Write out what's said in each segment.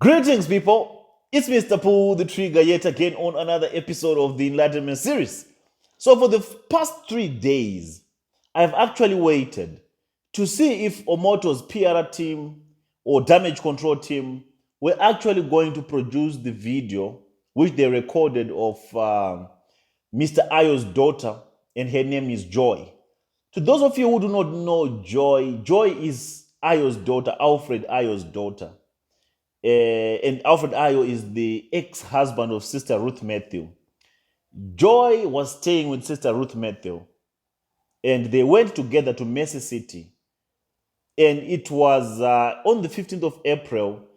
Greetings, people. It's Mr. Pull the Trigger yet again on another episode of the Enlightenment series. So, for the past 3 days, I've actually waited to see if Omoto's PR team or damage control team were actually going to produce the video which they recorded of Mr. Ayo's daughter, and her name is Joy. To those of you who do not know Joy, Joy is Ayo's daughter, Alfred Ayo's daughter. And Alfred Ayo is the ex-husband of Sister Ruth Matthew. Joy was staying with Sister Ruth Matthew, and they went together to Mercy City. And it was on the 15th of April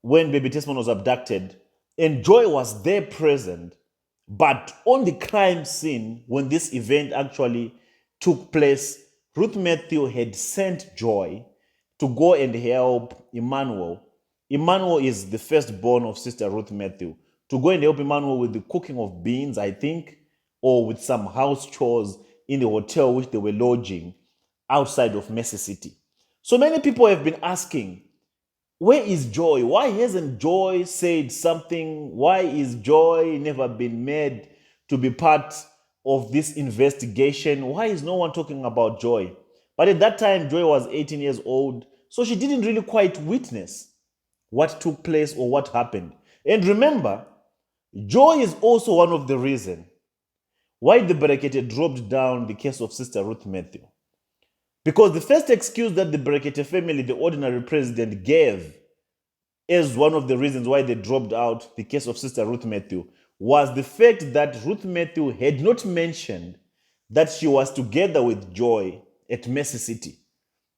when baby Tesman was abducted, and Joy was there present. But on the crime scene, when this event actually took place, Ruth Matthew had sent Joy to go and help Emmanuel. Emmanuel is the firstborn of Sister Ruth Matthew, to go and help Emmanuel with the cooking of beans, I think, or with some house chores in the hotel which they were lodging outside of Mercy City. So many people have been asking, where is Joy? Why hasn't Joy said something? Why is Joy never been made to be part of this investigation? Why is no one talking about Joy? But at that time, Joy was 18 years old, so she didn't really quite witness what took place or what happened. And remember, Joy is also one of the reasons why the Berekete dropped down the case of Sister Ruth Matthew. Because the first excuse that the Berekete family, the ordinary president, gave as one of the reasons why they dropped out the case of Sister Ruth Matthew was the fact that Ruth Matthew had not mentioned that she was together with Joy at Mercy City.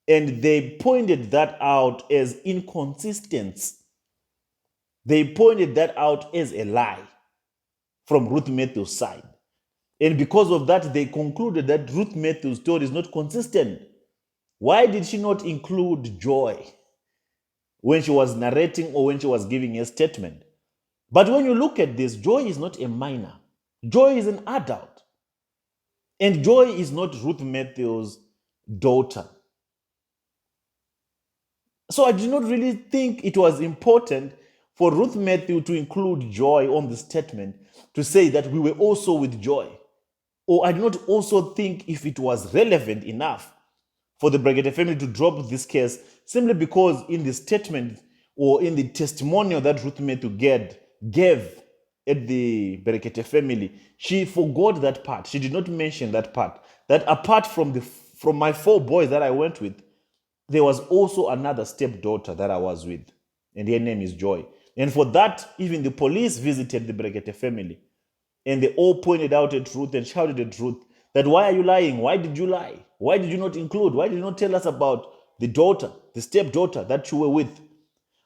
And they pointed that out as inconsistency. They pointed that out as a lie from Ruth Matthew's side. And because of that, they concluded that Ruth Matthew's story is not consistent. Why did she not include Joy when she was narrating or when she was giving a statement? But when you look at this, Joy is not a minor. Joy is an adult. And Joy is not Ruth Matthew's daughter. So I did not really think it was important for Ruth Matthew to include Joy on the statement to say that we were also with Joy. Or I did not also think if it was relevant enough for the Berekete family to drop this case simply because in the statement or in the testimonial that Ruth Matthew gave at the Berekete family, she forgot that part. She did not mention that part. That apart from my 4 boys that I went with, there was also another stepdaughter that I was with, and her name is Joy. And for that, even the police visited the Berekete family, and they all pointed out at Ruth and shouted at Ruth that, why are you lying? Why did you lie? Why did you not include? Why did you not tell us about the daughter, the stepdaughter that you were with?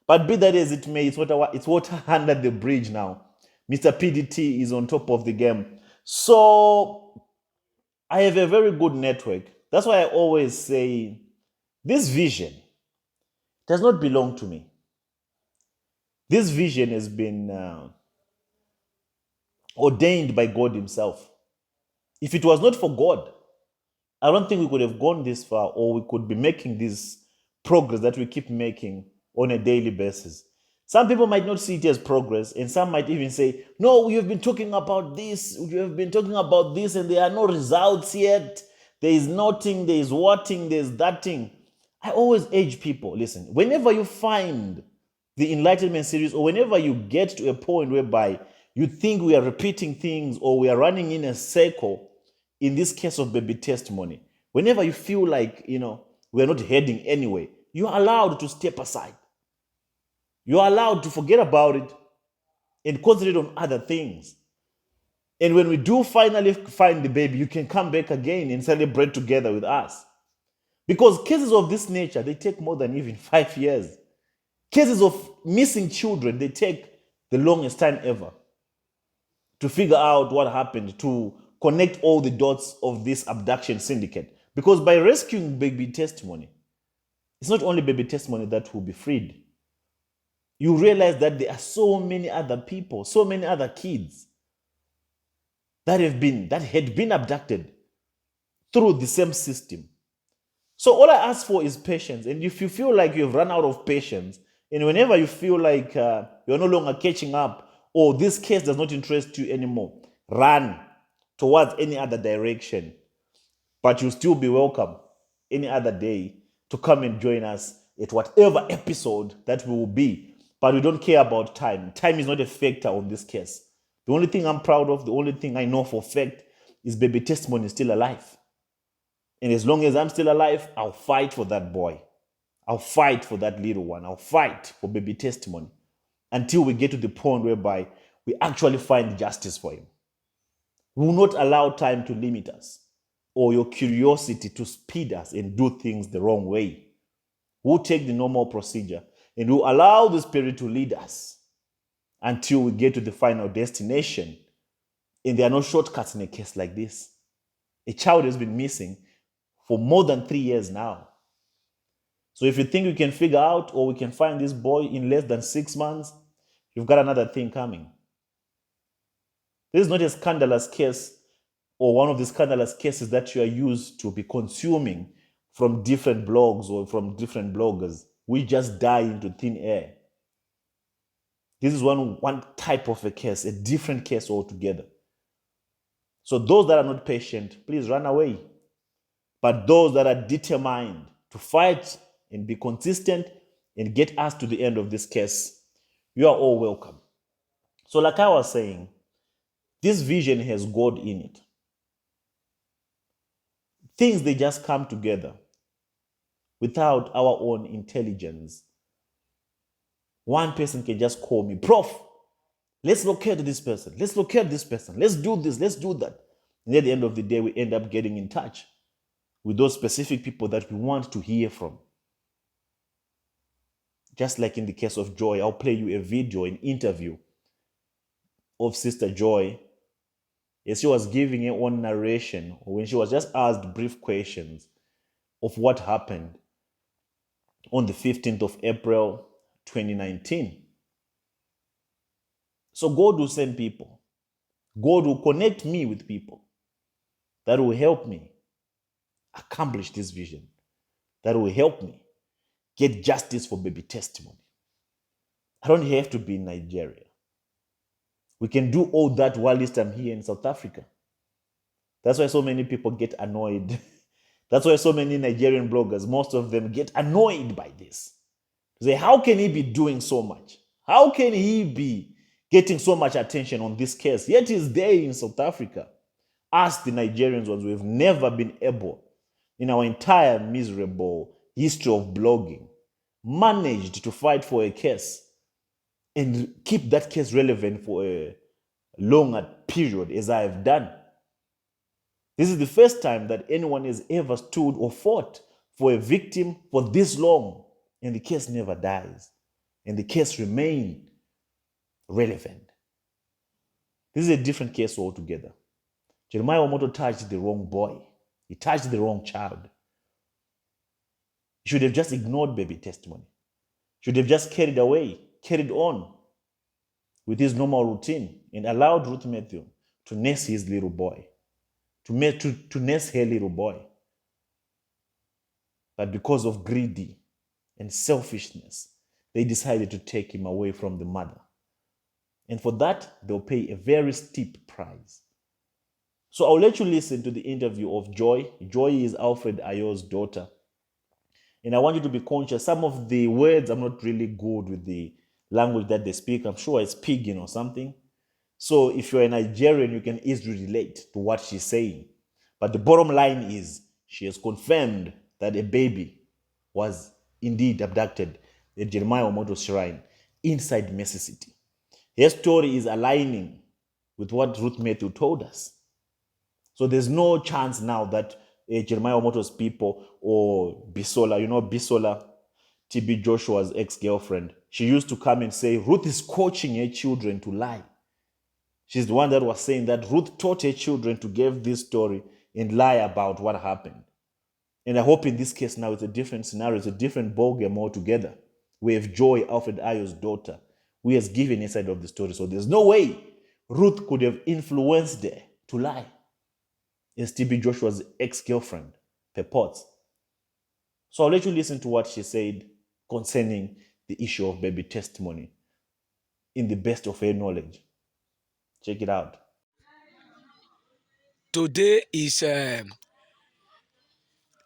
But be that as it may, it's water under the bridge now. Mr. PDT is on top of the game. So I have a very good network. That's why I always say, this vision does not belong to me. This vision has been ordained by God himself. If it was not for God, I don't think we could have gone this far, or we could be making this progress that we keep making on a daily basis. Some people might not see it as progress, and some might even say, no, we have been talking about this, we have been talking about this, and there are no results yet. There is nothing, there is whating, there is that thing. I always urge people, listen, whenever you find the Enlightenment series, or whenever you get to a point whereby you think we are repeating things or we are running in a circle, in this case of baby testimony, whenever you feel like, we're not heading anywhere, you're allowed to step aside. You're allowed to forget about it and concentrate on other things. And when we do finally find the baby, you can come back again and celebrate together with us. Because cases of this nature, they take more than even 5 years. Cases of missing children, they take the longest time ever to figure out what happened, to connect all the dots of this abduction syndicate. Because by rescuing baby testimony, it's not only baby testimony that will be freed. You realize that there are so many other people, so many other kids that had been abducted through the same system. So all I ask for is patience. And if you feel like you've run out of patience And whenever you feel like you're no longer catching up, or this case does not interest you anymore, run towards any other direction. But you'll still be welcome any other day to come and join us at whatever episode that we will be. But we don't care about time. Time is not a factor on this case. The only thing I'm proud of, the only thing I know for fact is baby testimony is still alive. And as long as I'm still alive, I'll fight for that boy. I'll fight for that little one. I'll fight for baby testimony until we get to the point whereby we actually find justice for him. We will not allow time to limit us or your curiosity to speed us and do things the wrong way. We'll take the normal procedure and we'll allow the Spirit to lead us until we get to the final destination. And there are no shortcuts in a case like this. A child has been missing for more than 3 years now. So if you think you can figure out or we can find this boy in less than 6 months, you've got another thing coming. This is not a scandalous case or one of the scandalous cases that you are used to be consuming from different blogs or from different bloggers. We just die into thin air. This is one type of a case, a different case altogether. So those that are not patient, please run away. But those that are determined to fight and be consistent and get us to the end of this case, you are all welcome. So like I was saying, this vision has God in it. Things, they just come together without our own intelligence. One person can just call me, Prof, let's locate this person. Let's locate this person. Let's do this. Let's do that. And at the end of the day, we end up getting in touch with those specific people that we want to hear from. Just like in the case of Joy, I'll play you a video, an interview of Sister Joy as she was giving her own narration, or when she was just asked brief questions of what happened on the 15th of April, 2019. So God will send people. God will connect me with people that will help me accomplish this vision, that will help me get justice for baby testimony. I don't have to be in Nigeria. We can do all that while I'm here in South Africa. That's why so many people get annoyed. That's why so many Nigerian bloggers, most of them get annoyed by this. They say, how can he be doing so much? How can he be getting so much attention on this case? Yet he's there in South Africa. Us, the Nigerians ones, we've never been able, in our entire miserable history of blogging, managed to fight for a case and keep that case relevant for a longer period as I have done. This is the first time that anyone has ever stood or fought for a victim for this long, and the case never dies, and the case remains relevant. This is a different case altogether. Jeremiah Omoto touched the wrong boy. He touched the wrong child. He should have just ignored baby testimony. Should have just carried on with his normal routine and allowed Ruth Matthew to nurse his little boy, to nurse her little boy. But because of greedy and selfishness, they decided to take him away from the mother. And for that, they'll pay a very steep price. So I'll let you listen to the interview of Joy. Joy is Alfred Ayo's daughter. And I want you to be conscious. Some of the words, I'm not really good with the language that they speak. I'm sure it's Pidgin or something. So if you're a Nigerian, you can easily relate to what she's saying. But the bottom line is she has confirmed that a baby was indeed abducted at Jeremiah Omoto's shrine inside Mercy City. Her story is aligning with what Ruth Matthew told us. So there's no chance now that Jeremiah Omoto's people or Bisola, Bisola, TB Joshua's ex-girlfriend, she used to come and say, Ruth is coaching her children to lie. She's the one that was saying that Ruth taught her children to give this story and lie about what happened. And I hope in this case now it's a different scenario, it's a different ballgame altogether. We have Joy, Alfred Ayo's daughter, who has given a side of the story. So there's no way Ruth could have influenced her to lie. As TB Joshua's ex-girlfriend purports. So I'll let you listen to what she said concerning the issue of baby testimony in the best of her knowledge. Check it out. Today is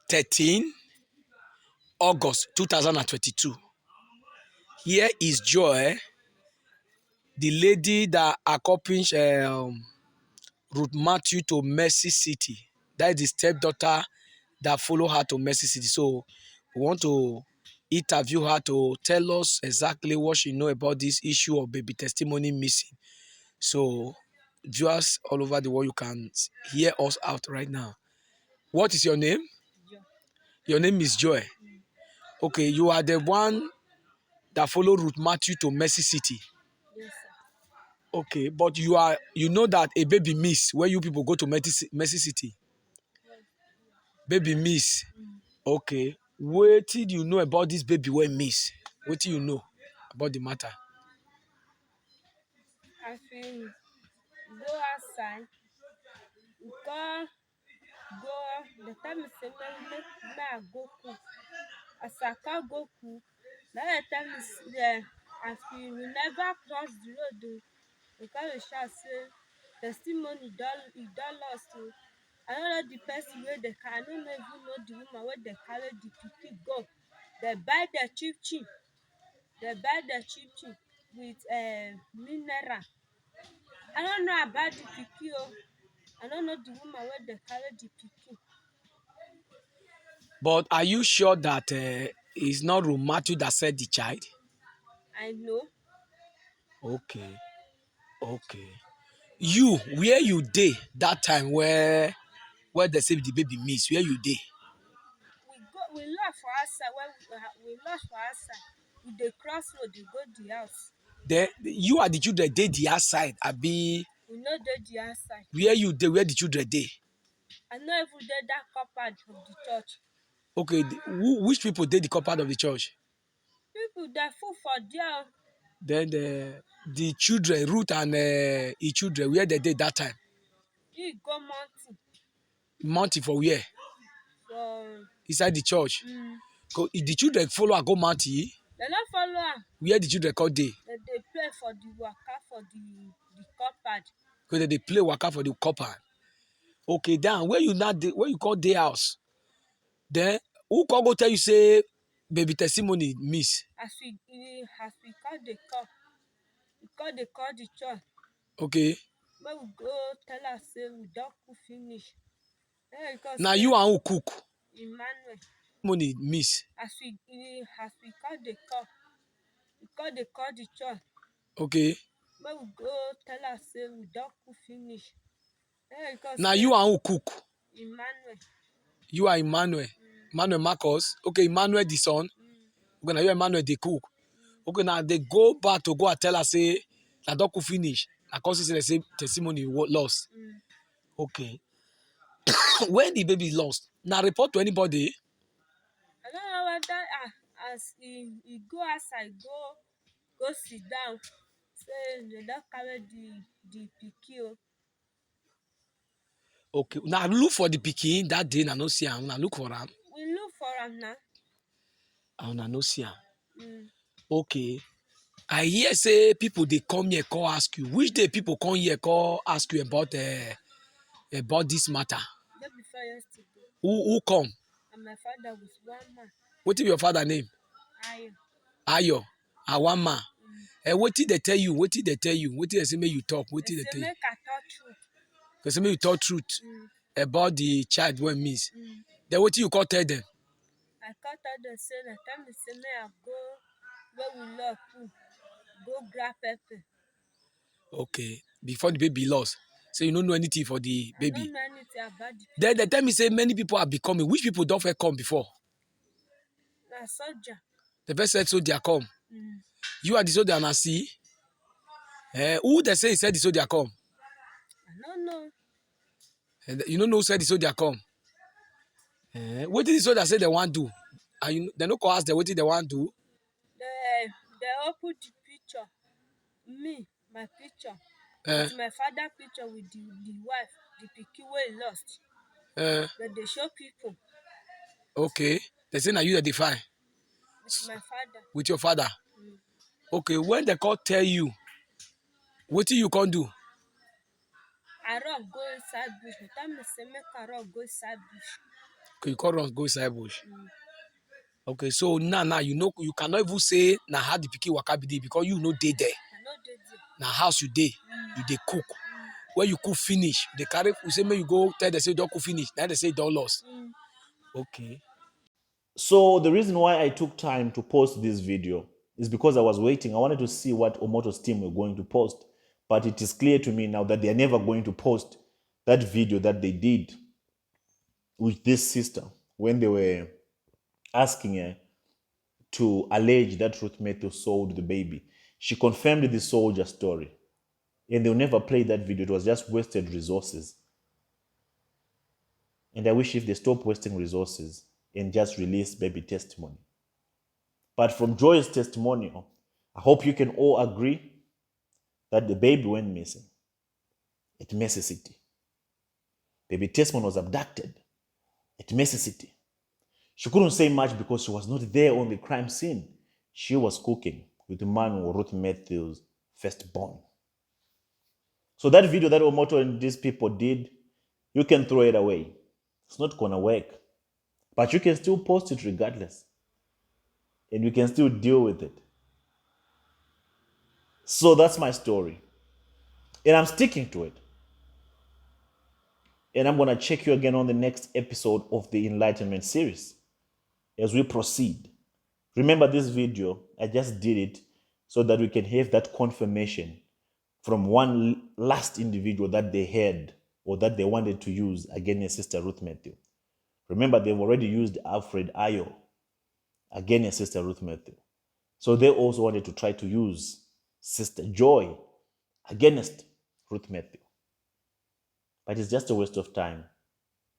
13 August 2022. Here is Joy, the lady that accompanied Ruth Matthew to Mercy City. That is the stepdaughter that follow her to Mercy City. So we want to interview her to tell us exactly what she know about this issue of baby testimony missing. So viewers all over the world, you can hear us out right now. What is your name? Joy. Your name is Joy. Okay, you are the one that follow Ruth Matthew to Mercy City. Yes, sir. Okay, but you know that a baby miss where you people go to Mercy City. Yes. Baby miss. Okay. What did you know about this baby when miss? What do you know about the matter? As we go outside, we come go, the time is say make I go cook. As I can go cook, now the time is as we never cross the road o, we come dey shout say testimony don lost o. I no know the person wey dey carry, I no even know the woman wey dey carry the pikin go. Dey buy the chinchin, with mineral. I no know about the pikin o. I no know the woman wey dey carry the pikin. But are you sure that it's not Ruth Matthew that said the child? I know. Okay. Okay. You, where you dey that time where they say the baby miss, where you dey? We lost for outside when we lost for outside. We dey cross road dey go the house. Then you are the children dey the outside, abi We no dey the outside. where you dey, where the children dey? I no even dey that compound of the church. Okay, which people dey the compound of the church? People dey full for there o. Then the children, Ruth and his children, where they dey that time? He go mountain Mountain for where? for Inside the church. The children follow and go mountain. they no follow am. Where the children come dey? They dey play for the waka for the compound. Because they play waka for the compound. Okay, then where you not dey, where you call day house? Then who come go tell you say baby testimony miss? As we call dey call the church. Okay. Make we go tell am say we don cook finish. Then we come Now say you and who cook? Emmanuel. Money miss. As we call the church. Okay. Make we go tell am say we don cook finish. Then we come Now say you and who cook? Emmanuel. You are Emmanuel. Emmanuel Marcus. Okay, Emmanuel the son. Okay, now you Emmanuel they cook. Okay, now they go back to go and tell us say that don't cook finish. Na cause say they say testimony lost. Okay. When the baby lost, now report to anybody. I don't know whether as he go outside go sit down say they don carry the pikin o. Okay. Now look for the pikin that day. Now no see am. Now look for am. We look for am now. Now no see am. Mm. Okay. I hear say people they come here call ask you. Which day people come here call ask you about this matter? Day before yesterday. Who come? And my father with one man. What is your father name? Ayo. Ayo. Awama. What did they tell you? What did they tell you? What did they say make you talk? What They did they say tell you? make I talk truth. They say make you talk truth about the child when miss. Then what you call tell them? I call tell them say the time me say make I go where we love food. Go grab pepper. Okay. Before the baby lost. So you don't know anything for the I don't baby. know anything about the Then they tell me say many people are becoming. Which people don't first come before? na soldier. The first said soldier come. Mm. You are the soldier and I see. Who they say he said the soldier come? I don't know. You don't know who said the soldier come. What did the soldier say they want do? And they no call ask them what did they want do? They open the picture. Me, my picture. Uh, With my father picture with the wife, the pikin wey he lost. uh, But they show people okay. They say now you identify with my father. with your father. Okay, when the court tell you, what you can do? I run go inside bush. The time me say make I run go inside bush. Okay, you can't run go inside bush. Okay, so now you know you cannot even say na how the pikin waka be dey because you no dey there. I no dey there. Na house you dey cook. When you cook finish, they carry you say make you go tell them say don't cook finish. Then they say don't lost. Okay. So the reason why I took time to post this video is because I was waiting. I wanted to see what Omoto's team were going to post. But it is clear to me now that they are never going to post that video that they did with this sister when they were asking her to allege that Ruth Matthew sold the baby. She confirmed the soldier story. And they'll never play that video. It was just wasted resources. And I wish if they stop wasting resources and just release baby testimony. But from Joy's testimonial, I hope you can all agree that the baby went missing at Mercy City. Baby testimony was abducted at Mercy City. She couldn't say much because she was not there on the crime scene. She was cooking with the man who Ruth Matthews' firstborn. So that video that Omoto and these people did, you can throw it away. It's not going to work. But you can still post it regardless. And you can still deal with it. So that's my story. And I'm sticking to it. And I'm going to check you again on the next episode of the Enlightenment series as we proceed. Remember this video, I just did it so that we can have that confirmation from one last individual that they had or that they wanted to use against Sister Ruth Matthew. Remember, they've already used Alfred Ayo against Sister Ruth Matthew. So they also wanted to try to use Sister Joy against Ruth Matthew. But it's just a waste of time,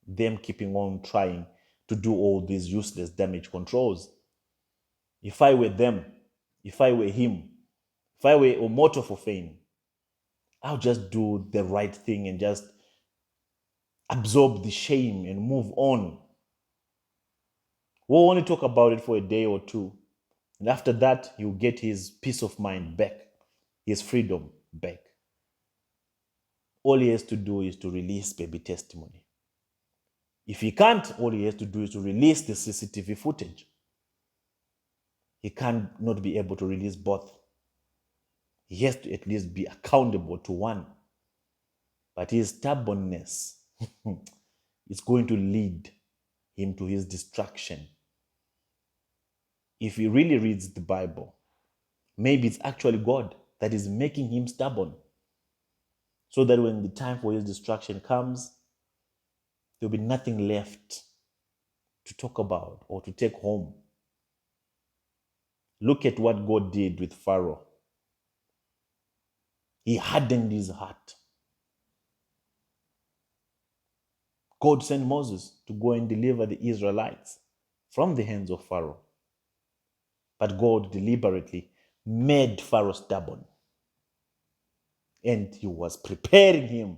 them keeping on trying to do all these useless damage controls. If I were them, if I were him, if I were Omoto for fame, I'll just do the right thing and just absorb the shame and move on. We'll only talk about it for a day or two. And after that, he'll get his peace of mind back, his freedom back. All he has to do is to release baby testimony. If he can't, all he has to do is to release the CCTV footage. He can't not be able to release both. He has to at least be accountable to one. But his stubbornness is going to lead him to his destruction. If he really reads the Bible, maybe it's actually God that is making him stubborn. So that when the time for his destruction comes, there'll be nothing left to talk about or to take home. Look at what God did with Pharaoh. He hardened his heart. God sent Moses to go and deliver the Israelites from the hands of Pharaoh. But God deliberately made Pharaoh stubborn. And he was preparing him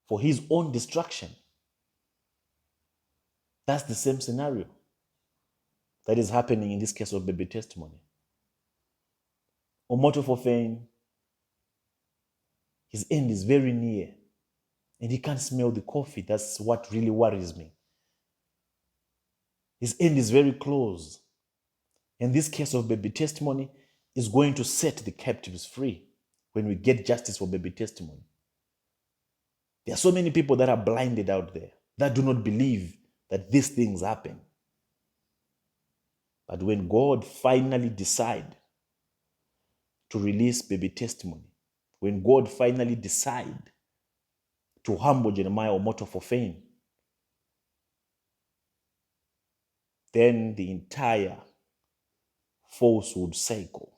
for his own destruction. That's the same scenario that is happening in this case of baby testimony. Omoto for fame, his end is very near. And he can't smell the coffee. That's what really worries me. His end is very close. And this case of baby testimony is going to set the captives free when we get justice for baby testimony. There are so many people that are blinded out there that do not believe that these things happen. But when God finally decides to release baby testimony, when God finally decides to humble Jeremiah Omoto for fame, then the entire falsehood cycle,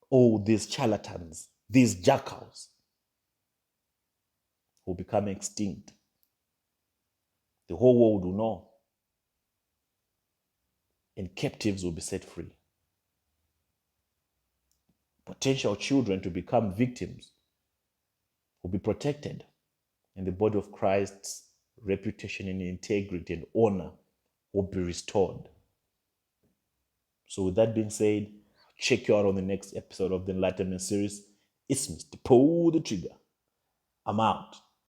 all these charlatans, these jackals, will become extinct. The whole world will know. And captives will be set free. Potential children to become victims will be protected. And the body of Christ's reputation and integrity and honor will be restored. So, with that being said, check you out on the next episode of the Enlightenment series. It's Mr. Pull the Trigger. I'm out.